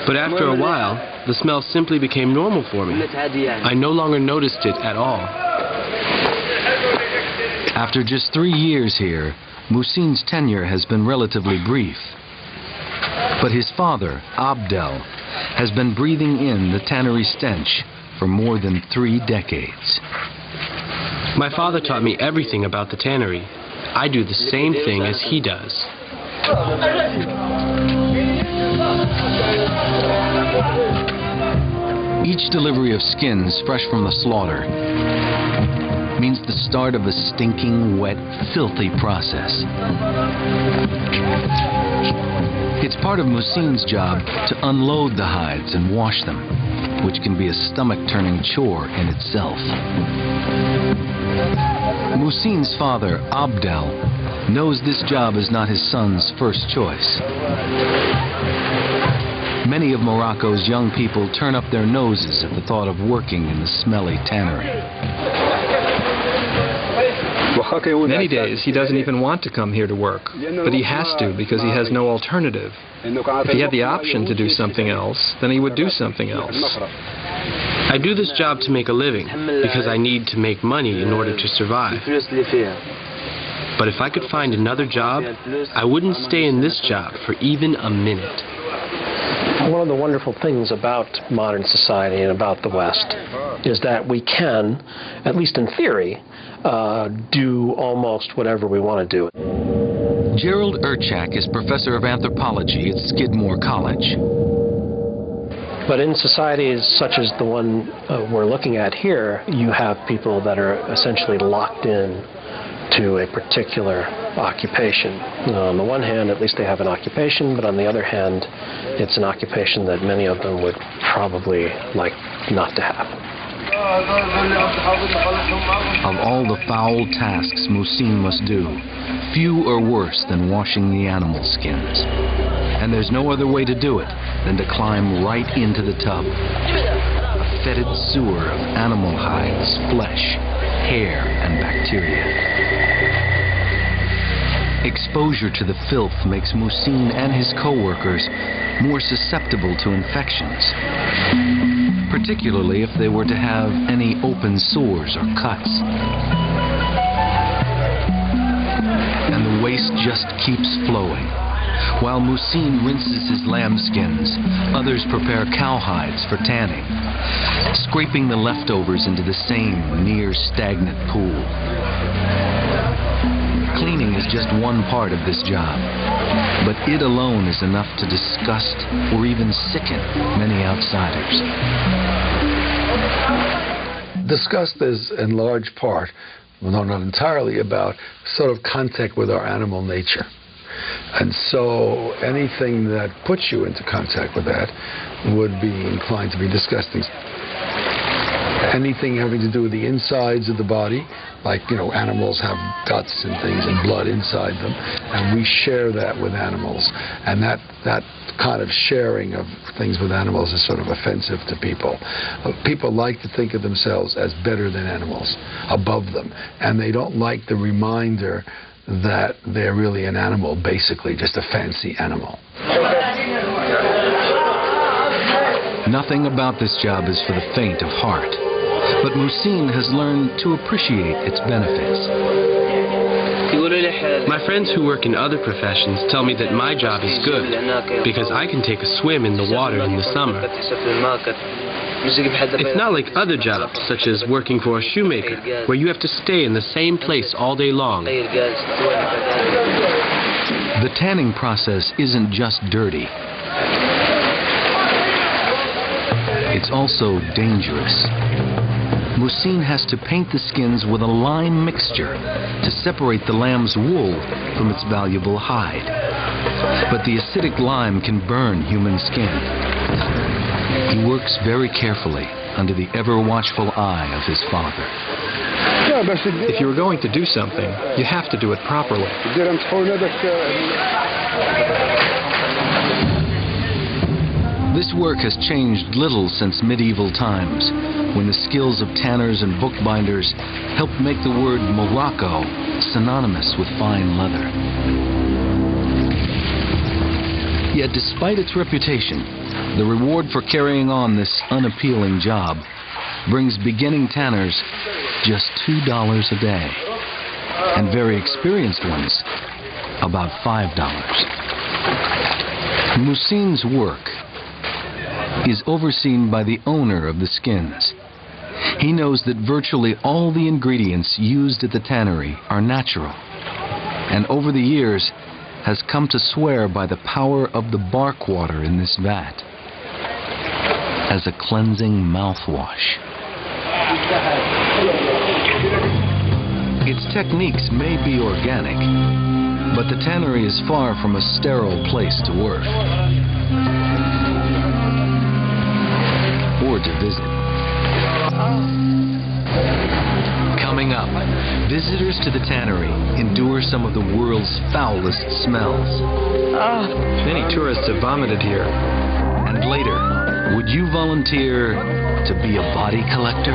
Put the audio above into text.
But after a while, the smell simply became normal for me. I no longer noticed it at all. After just 3 years here, Muhsin's tenure has been relatively brief. But his father, Abdel, has been breathing in the tannery stench for more than 3 decades. My father taught me everything about the tannery. I do the same thing as he does. Each delivery of skins fresh from the slaughter means the start of a stinking, wet, filthy process. It's part of Muhsin's job to unload the hides and wash them, which can be a stomach-turning chore in itself. Muhsin's father, Abdel, knows this job is not his son's first choice. Many of Morocco's young people turn up their noses at the thought of working in the smelly tannery. Many days he doesn't even want to come here to work, but he has to because he has no alternative. If he had the option to do something else, then he would do something else. I do this job to make a living because I need to make money in order to survive. But if I could find another job, I wouldn't stay in this job for even a minute. One of the wonderful things about modern society and about the West is that we can, at least in theory, do almost whatever we want to do. Gerald Urchak is professor of anthropology at Skidmore College. But in societies such as the one we're looking at here, you have people that are essentially locked in to a particular occupation. On the one hand, at least they have an occupation, but on the other hand, it's an occupation that many of them would probably like not to have. Of all the foul tasks Muhsin must do, few are worse than washing the animal skins. And there's no other way to do it than to climb right into the tub. A fetid sewer of animal hides, flesh, hair, and bacteria. Exposure to the filth makes Muhsin and his co-workers more susceptible to infections, particularly if they were to have any open sores or cuts. And the waste just keeps flowing. While Muhsin rinses his lambskins, others prepare cowhides for tanning, scraping the leftovers into the same near-stagnant pool. Cleaning is just one part of this job, but it alone is enough to disgust or even sicken many outsiders. Disgust is in large part, well, not entirely, about sort of contact with our animal nature. And so anything that puts you into contact with that would be inclined to be disgusting. Anything having to do with the insides of the body, like, animals have guts and things and blood inside them, and we share that with animals. And that kind of sharing of things with animals is sort of offensive to people. People like to think of themselves as better than animals, above them, and they don't like the reminder that they're really an animal, basically just a fancy animal. Nothing about this job is for the faint of heart, but Muhsin has learned to appreciate its benefits. My friends who work in other professions tell me that my job is good because I can take a swim in the water in the summer. It's not like other jobs, such as working for a shoemaker, where you have to stay in the same place all day long. The tanning process isn't just dirty. It's also dangerous. Muhsin has to paint the skins with a lime mixture to separate the lamb's wool from its valuable hide. But the acidic lime can burn human skin. He works very carefully under the ever-watchful eye of his father. If you are going to do something, you have to do it properly. This work has changed little since medieval times, when the skills of tanners and bookbinders helped make the word Morocco synonymous with fine leather. Yet despite its reputation, the reward for carrying on this unappealing job brings beginning tanners just $2 a day, and very experienced ones about $5. Muhsin's work is overseen by the owner of the skins. He knows that virtually all the ingredients used at the tannery are natural, and over the years has come to swear by the power of the bark water in this vat as a cleansing mouthwash. Its techniques may be organic, but the tannery is far from a sterile place to work or to visit. Coming up, visitors to the tannery endure some of the world's foulest smells. Many tourists have vomited here. And later, would you volunteer to be a body collector?